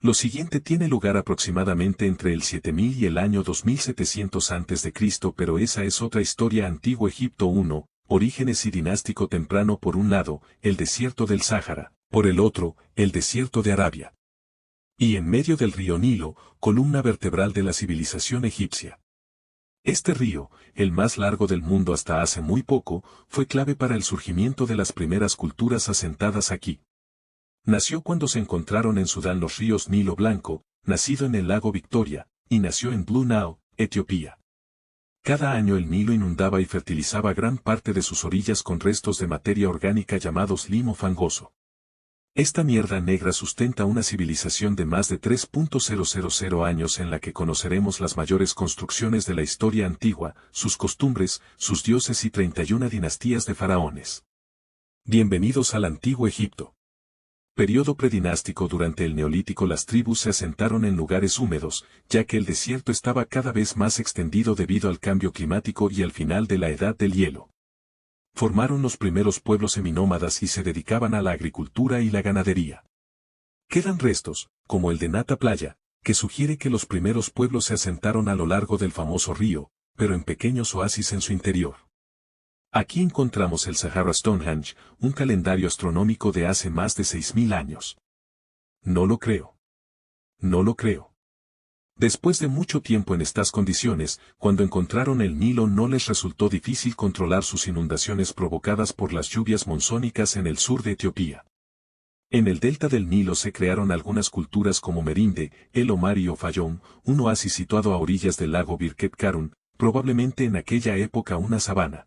Lo siguiente tiene lugar aproximadamente entre el 7000 y el año 2700 a.C., pero esa es otra historia. Antiguo Egipto 1, orígenes y dinástico temprano. Por un lado, el desierto del Sáhara, por el otro, el desierto de Arabia. Y en medio del río Nilo, columna vertebral de la civilización egipcia. Este río, el más largo del mundo hasta hace muy poco, fue clave para el surgimiento de las primeras culturas asentadas aquí. Nació cuando se encontraron en Sudán los ríos Nilo Blanco, nacido en el lago Victoria, y nació en Blue Nile, Etiopía. Cada año el Nilo inundaba y fertilizaba gran parte de sus orillas con restos de materia orgánica llamados limo fangoso. Esta mierda negra sustenta una civilización de más de 3.000 años en la que conoceremos las mayores construcciones de la historia antigua, sus costumbres, sus dioses y 31 dinastías de faraones. Bienvenidos al Antiguo Egipto. Periodo predinástico. Durante el Neolítico las tribus se asentaron en lugares húmedos, ya que el desierto estaba cada vez más extendido debido al cambio climático y al final de la Edad del Hielo. Formaron los primeros pueblos seminómadas y se dedicaban a la agricultura y la ganadería. Quedan restos, como el de Nata Playa, que sugiere que los primeros pueblos se asentaron a lo largo del famoso río, pero en pequeños oasis en su interior. Aquí encontramos el Sahara Stonehenge, un calendario astronómico de hace más de 6000 años. No lo creo. No lo creo. Después de mucho tiempo en estas condiciones, cuando encontraron el Nilo no les resultó difícil controlar sus inundaciones provocadas por las lluvias monzónicas en el sur de Etiopía. En el delta del Nilo se crearon algunas culturas como Merinde, El Omari o Fayum, un oasis situado a orillas del lago Birket Karun, probablemente en aquella época una sabana.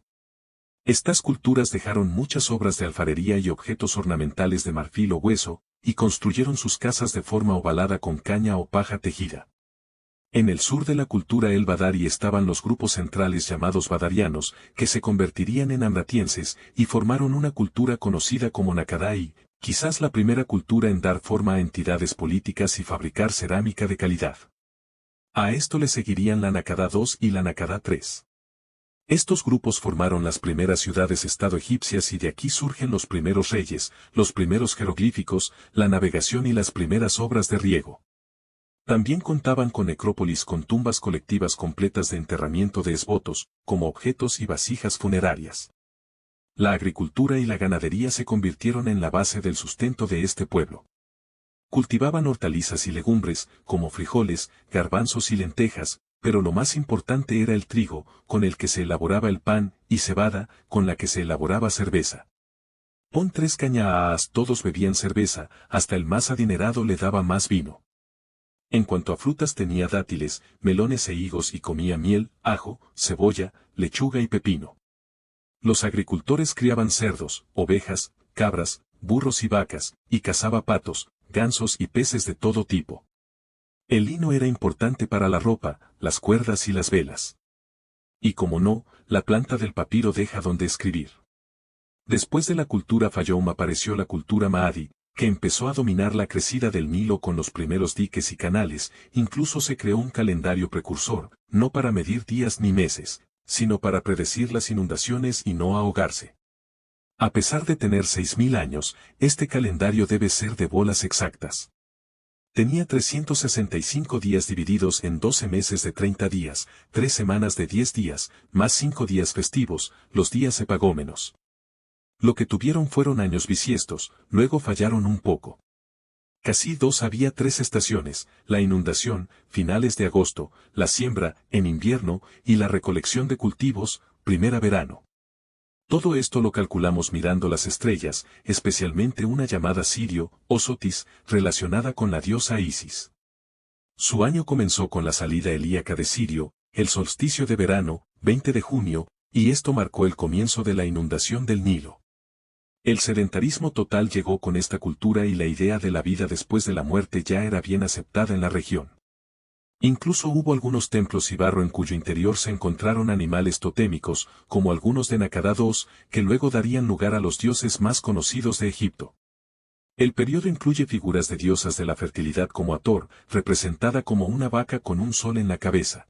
Estas culturas dejaron muchas obras de alfarería y objetos ornamentales de marfil o hueso, y construyeron sus casas de forma ovalada con caña o paja tejida. En el sur de la cultura el Badari estaban los grupos centrales llamados badarianos, que se convertirían en amratienses y formaron una cultura conocida como Nakadai, quizás la primera cultura en dar forma a entidades políticas y fabricar cerámica de calidad. A esto le seguirían la Nakada II y la Nakada III. Estos grupos formaron las primeras ciudades-estado egipcias y de aquí surgen los primeros reyes, los primeros jeroglíficos, la navegación y las primeras obras de riego. También contaban con necrópolis con tumbas colectivas completas de enterramiento de esbotos, como objetos y vasijas funerarias. La agricultura y la ganadería se convirtieron en la base del sustento de este pueblo. Cultivaban hortalizas y legumbres, como frijoles, garbanzos y lentejas, pero lo más importante era el trigo, con el que se elaboraba el pan, y cebada, con la que se elaboraba cerveza. Pon 3 cañaas, todos bebían cerveza, hasta el más adinerado le daba más vino. En cuanto a frutas tenía dátiles, melones e higos y comía miel, ajo, cebolla, lechuga y pepino. Los agricultores criaban cerdos, ovejas, cabras, burros y vacas, y cazaba patos, gansos y peces de todo tipo. El lino era importante para la ropa, las cuerdas y las velas. Y como no, la planta del papiro deja donde escribir. Después de la cultura Fayum apareció la cultura Mahdi, que empezó a dominar la crecida del Nilo con los primeros diques y canales, incluso se creó un calendario precursor, no para medir días ni meses, sino para predecir las inundaciones y no ahogarse. A pesar de tener 6000 años, este calendario debe ser de bolas exactas. Tenía 365 días divididos en 12 meses de 30 días, 3 semanas de 10 días, más 5 días festivos, los días epagómenos. Lo que tuvieron fueron años bisiestos, luego fallaron un poco. Casi 2 había 3 estaciones, la inundación, finales de agosto, la siembra, en invierno, y la recolección de cultivos, primera verano. Todo esto lo calculamos mirando las estrellas, especialmente una llamada Sirio, o Sotis, relacionada con la diosa Isis. Su año comenzó con la salida helíaca de Sirio, el solsticio de verano, 20 de junio, y esto marcó el comienzo de la inundación del Nilo. El sedentarismo total llegó con esta cultura y la idea de la vida después de la muerte ya era bien aceptada en la región. Incluso hubo algunos templos y barro en cuyo interior se encontraron animales totémicos, como algunos de Nakada II, que luego darían lugar a los dioses más conocidos de Egipto. El periodo incluye figuras de diosas de la fertilidad como Hathor, representada como una vaca con un sol en la cabeza.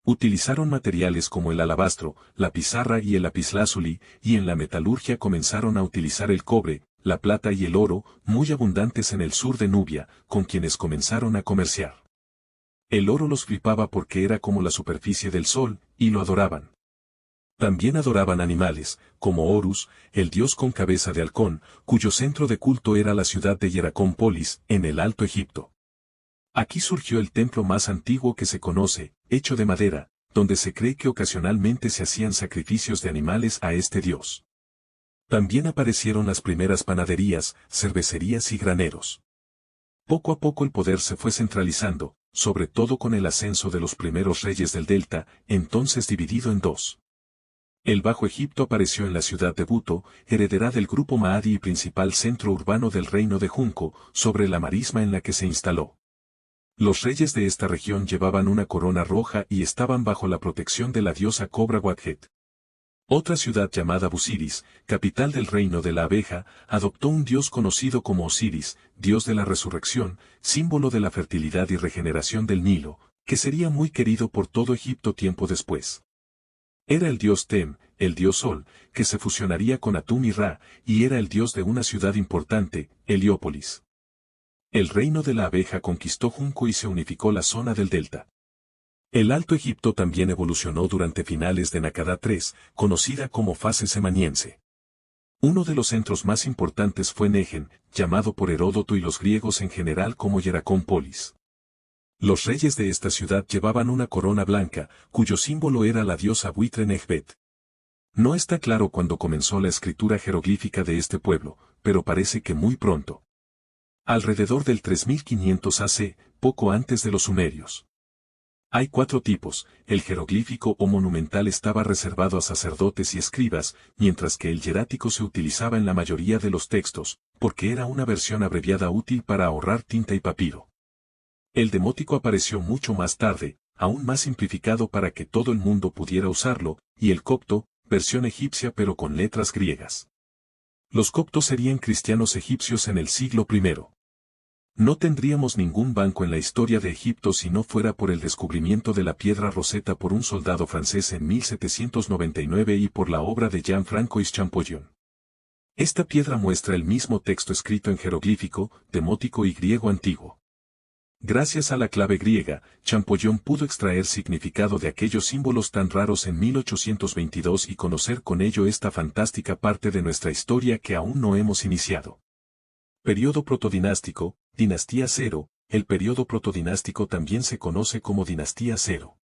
Utilizaron materiales como el alabastro, la pizarra y el lapislázuli, y en la metalurgia comenzaron a utilizar el cobre, la plata y el oro, muy abundantes en el sur de Nubia, con quienes comenzaron a comerciar. El oro los flipaba porque era como la superficie del sol, y lo adoraban. También adoraban animales, como Horus, el dios con cabeza de halcón, cuyo centro de culto era la ciudad de Hieracómpolis, en el Alto Egipto. Aquí surgió el templo más antiguo que se conoce, hecho de madera, donde se cree que ocasionalmente se hacían sacrificios de animales a este dios. También aparecieron las primeras panaderías, cervecerías y graneros. Poco a poco el poder se fue centralizando, sobre todo con el ascenso de los primeros reyes del delta, entonces dividido en dos. El Bajo Egipto apareció en la ciudad de Buto, heredera del grupo Mahdi y principal centro urbano del reino de Junco, sobre la marisma en la que se instaló. Los reyes de esta región llevaban una corona roja y estaban bajo la protección de la diosa Cobra Wadjet. Otra ciudad llamada Busiris, capital del reino de la abeja, adoptó un dios conocido como Osiris, dios de la resurrección, símbolo de la fertilidad y regeneración del Nilo, que sería muy querido por todo Egipto tiempo después. Era el dios Tem, el dios Sol, que se fusionaría con Atum y Ra, y era el dios de una ciudad importante, Heliópolis. El reino de la abeja conquistó Junco y se unificó la zona del delta. El Alto Egipto también evolucionó durante finales de Nakada III, conocida como fase semaniense. Uno de los centros más importantes fue Negen, llamado por Heródoto y los griegos en general como Hieracómpolis. Los reyes de esta ciudad llevaban una corona blanca, cuyo símbolo era la diosa buitre Nekhbet. No está claro cuándo comenzó la escritura jeroglífica de este pueblo, pero parece que muy pronto. Alrededor del 3500 AC, poco antes de los sumerios. Hay 4 tipos, el jeroglífico o monumental estaba reservado a sacerdotes y escribas, mientras que el hierático se utilizaba en la mayoría de los textos, porque era una versión abreviada útil para ahorrar tinta y papiro. El demótico apareció mucho más tarde, aún más simplificado para que todo el mundo pudiera usarlo, y el copto, versión egipcia pero con letras griegas. Los coptos serían cristianos egipcios en el siglo I. No tendríamos ningún banco en la historia de Egipto si no fuera por el descubrimiento de la piedra Rosetta por un soldado francés en 1799 y por la obra de Jean-Francois Champollion. Esta piedra muestra el mismo texto escrito en jeroglífico, demótico y griego antiguo. Gracias a la clave griega, Champollion pudo extraer significado de aquellos símbolos tan raros en 1822 y conocer con ello esta fantástica parte de nuestra historia que aún no hemos iniciado. Periodo protodinástico, dinastía cero, el periodo protodinástico también se conoce como dinastía cero.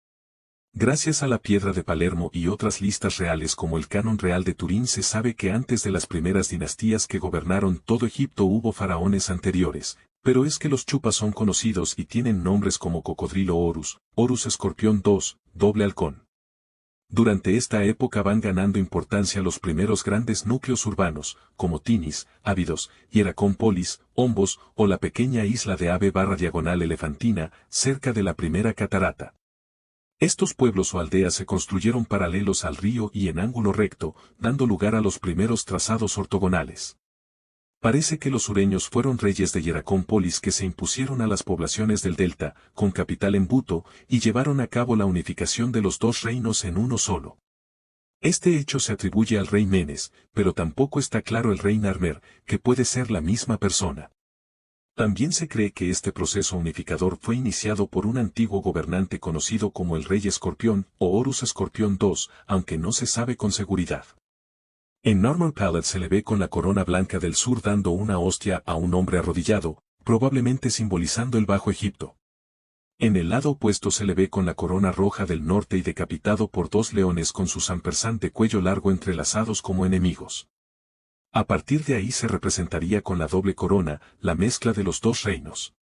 Gracias a la piedra de Palermo y otras listas reales como el Canon Real de Turín se sabe que antes de las primeras dinastías que gobernaron todo Egipto hubo faraones anteriores, pero es que los chupas son conocidos y tienen nombres como Cocodrilo Horus, Horus Escorpión II, Doble Halcón. Durante esta época van ganando importancia los primeros grandes núcleos urbanos, como Tinis, Abidos, Hieracómpolis, Ombos o la pequeña isla de Ave/Diagonal Elefantina, cerca de la primera catarata. Estos pueblos o aldeas se construyeron paralelos al río y en ángulo recto, dando lugar a los primeros trazados ortogonales. Parece que los sureños fueron reyes de Hieracómpolis que se impusieron a las poblaciones del delta, con capital en Buto, y llevaron a cabo la unificación de los dos reinos en uno solo. Este hecho se atribuye al rey Menes, pero tampoco está claro el rey Narmer, que puede ser la misma persona. También se cree que este proceso unificador fue iniciado por un antiguo gobernante conocido como el rey Escorpión o Horus Escorpión II, aunque no se sabe con seguridad. En Normal Palette se le ve con la corona blanca del sur dando una hostia a un hombre arrodillado, probablemente simbolizando el Bajo Egipto. En el lado opuesto se le ve con la corona roja del norte y decapitado por 2 leones con sus ampersand de cuello largo entrelazados como enemigos. A partir de ahí se representaría con la doble corona, la mezcla de los dos reinos.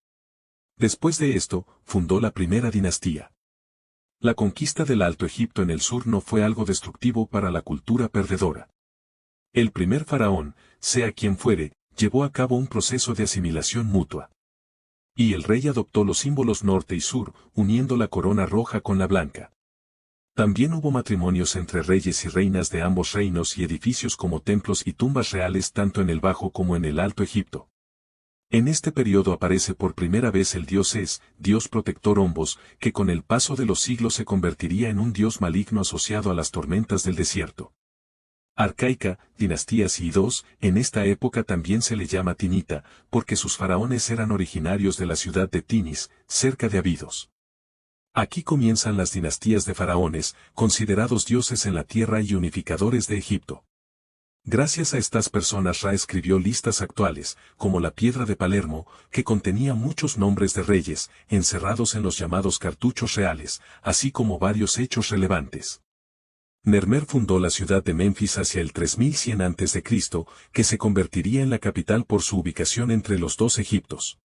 Después de esto, fundó la primera dinastía. La conquista del Alto Egipto en el sur no fue algo destructivo para la cultura perdedora. El primer faraón, sea quien fuere, llevó a cabo un proceso de asimilación mutua. Y el rey adoptó los símbolos norte y sur, uniendo la corona roja con la blanca. También hubo matrimonios entre reyes y reinas de ambos reinos y edificios como templos y tumbas reales tanto en el Bajo como en el Alto Egipto. En este periodo aparece por primera vez el dios Es, dios protector Ombos, que con el paso de los siglos se convertiría en un dios maligno asociado a las tormentas del desierto. Arcaica, dinastías y II, en esta época también se le llama Tinita, porque sus faraones eran originarios de la ciudad de Tinis, cerca de Abidos. Aquí comienzan las dinastías de faraones, considerados dioses en la tierra y unificadores de Egipto. Gracias a estas personas Ra escribió listas actuales, como la Piedra de Palermo, que contenía muchos nombres de reyes, encerrados en los llamados cartuchos reales, así como varios hechos relevantes. Nermer fundó la ciudad de Memphis hacia el 3100 a.C., que se convertiría en la capital por su ubicación entre los dos Egiptos.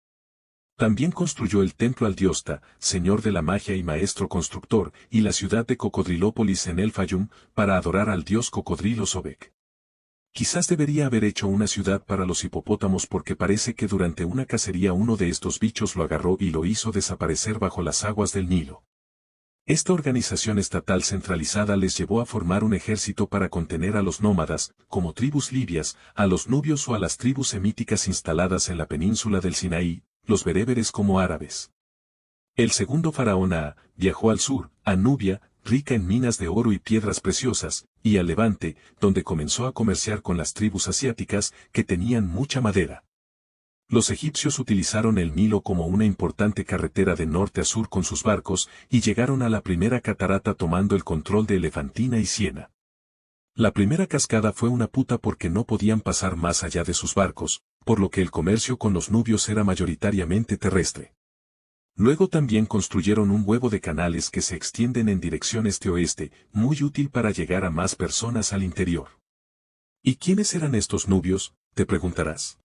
También construyó el templo al dios Ptah, señor de la magia y maestro constructor, y la ciudad de Cocodrilópolis en el Fayum, para adorar al dios cocodrilo Sobek. Quizás debería haber hecho una ciudad para los hipopótamos porque parece que durante una cacería uno de estos bichos lo agarró y lo hizo desaparecer bajo las aguas del Nilo. Esta organización estatal centralizada les llevó a formar un ejército para contener a los nómadas, como tribus libias, a los nubios o a las tribus semíticas instaladas en la península del Sinaí, los bereberes como árabes. El segundo faraón Aa viajó al sur, a Nubia, rica en minas de oro y piedras preciosas, y al levante, donde comenzó a comerciar con las tribus asiáticas, que tenían mucha madera. Los egipcios utilizaron el Nilo como una importante carretera de norte a sur con sus barcos, y llegaron a la primera catarata tomando el control de Elefantina y Siena. La primera cascada fue una puta porque no podían pasar más allá de sus barcos, por lo que el comercio con los nubios era mayoritariamente terrestre. Luego también construyeron un huevo de canales que se extienden en dirección este-oeste, muy útil para llegar a más personas al interior. ¿Y quiénes eran estos nubios?, te preguntarás.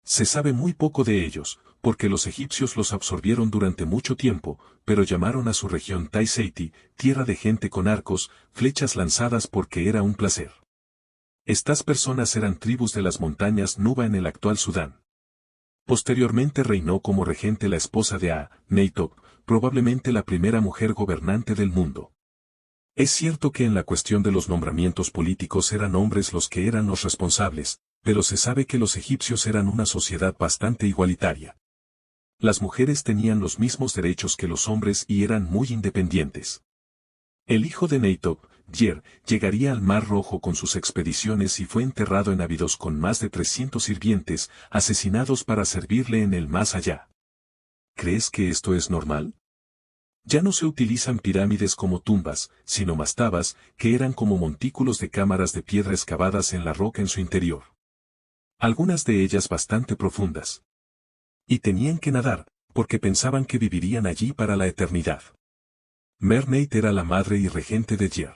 Se sabe muy poco de ellos, porque los egipcios los absorbieron durante mucho tiempo, pero llamaron a su región Tai-Seiti, tierra de gente con arcos, flechas lanzadas porque era un placer. Estas personas eran tribus de las montañas Nuba en el actual Sudán. Posteriormente reinó como regente la esposa de Neitop, probablemente la primera mujer gobernante del mundo. Es cierto que en la cuestión de los nombramientos políticos eran hombres los que eran los responsables, pero se sabe que los egipcios eran una sociedad bastante igualitaria. Las mujeres tenían los mismos derechos que los hombres y eran muy independientes. El hijo de Neitop, Yer, llegaría al Mar Rojo con sus expediciones y fue enterrado en Abidos con más de 300 sirvientes, asesinados para servirle en el más allá. ¿Crees que esto es normal? Ya no se utilizan pirámides como tumbas, sino mastabas, que eran como montículos de cámaras de piedra excavadas en la roca en su interior. Algunas de ellas bastante profundas. Y tenían que nadar, porque pensaban que vivirían allí para la eternidad. Mer-Neit era la madre y regente de Yer.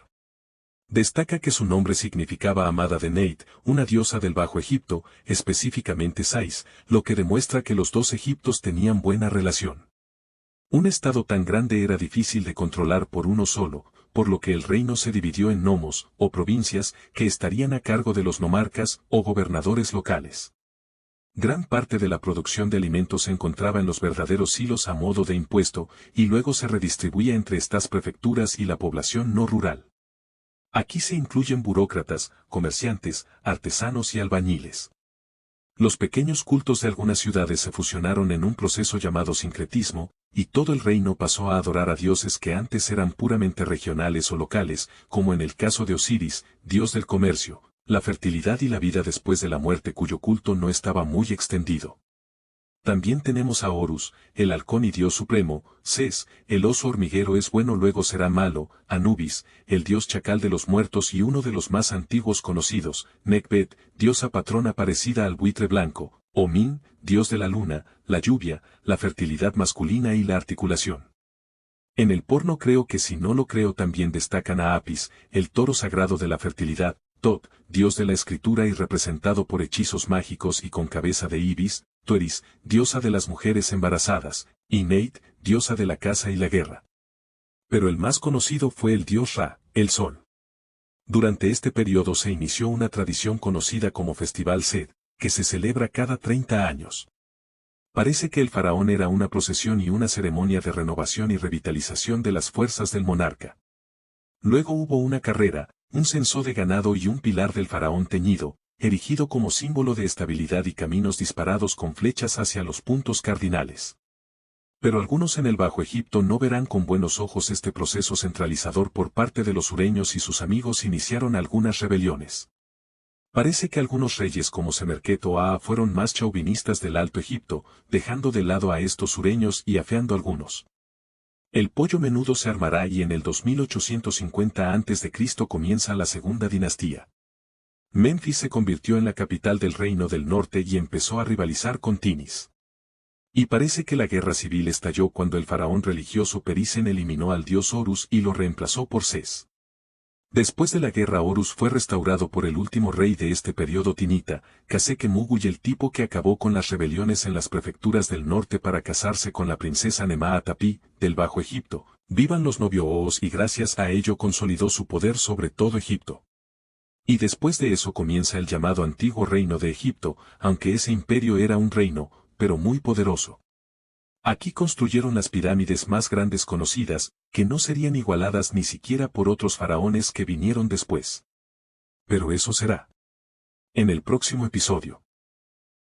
Destaca que su nombre significaba amada de Neit, una diosa del Bajo Egipto, específicamente Sais, lo que demuestra que los dos Egiptos tenían buena relación. Un estado tan grande era difícil de controlar por uno solo, por lo que el reino se dividió en nomos, o provincias, que estarían a cargo de los nomarcas, o gobernadores locales. Gran parte de la producción de alimentos se encontraba en los verdaderos silos a modo de impuesto, y luego se redistribuía entre estas prefecturas y la población no rural. Aquí se incluyen burócratas, comerciantes, artesanos y albañiles. Los pequeños cultos de algunas ciudades se fusionaron en un proceso llamado sincretismo, y todo el reino pasó a adorar a dioses que antes eran puramente regionales o locales, como en el caso de Osiris, dios del comercio, la fertilidad y la vida después de la muerte cuyo culto no estaba muy extendido. También tenemos a Horus, el halcón y dios supremo, Ses, el oso hormiguero es bueno luego será malo, Anubis, el dios chacal de los muertos y uno de los más antiguos conocidos, Nekhbet, diosa patrona parecida al buitre blanco, Omin, dios de la luna, la lluvia, la fertilidad masculina y la articulación. En el porno creo que si no lo creo también destacan a Apis, el toro sagrado de la fertilidad, Tot, dios de la escritura y representado por hechizos mágicos y con cabeza de ibis, Tueris, diosa de las mujeres embarazadas, y Neit, diosa de la caza y la guerra. Pero el más conocido fue el dios Ra, el sol. Durante este periodo se inició una tradición conocida como Festival Sed, que se celebra cada 30 años. Parece que el faraón era una procesión y una ceremonia de renovación y revitalización de las fuerzas del monarca. Luego hubo una carrera, un censo de ganado y un pilar del faraón teñido, erigido como símbolo de estabilidad y caminos disparados con flechas hacia los puntos cardinales. Pero algunos en el Bajo Egipto no verán con buenos ojos este proceso centralizador por parte de los sureños y sus amigos iniciaron algunas rebeliones. Parece que algunos reyes como Semerkhet o Aa fueron más chauvinistas del Alto Egipto, dejando de lado a estos sureños y afeando a algunos. El pollo menudo se armará y en el 2850 a.C. comienza la segunda dinastía. Menfis se convirtió en la capital del Reino del Norte y empezó a rivalizar con Tinis. Y parece que la guerra civil estalló cuando el faraón religioso Perisen eliminó al dios Horus y lo reemplazó por Ses. Después de la guerra Horus fue restaurado por el último rey de este periodo tinita, Khase-Khemugu y el tipo que acabó con las rebeliones en las prefecturas del norte para casarse con la princesa Nemea-Tapi, del Bajo Egipto. Vivan los Nobiooos y gracias a ello consolidó su poder sobre todo Egipto. Y después de eso comienza el llamado Antiguo Reino de Egipto, aunque ese imperio era un reino, pero muy poderoso. Aquí construyeron las pirámides más grandes conocidas, que no serían igualadas ni siquiera por otros faraones que vinieron después. Pero eso será en el próximo episodio.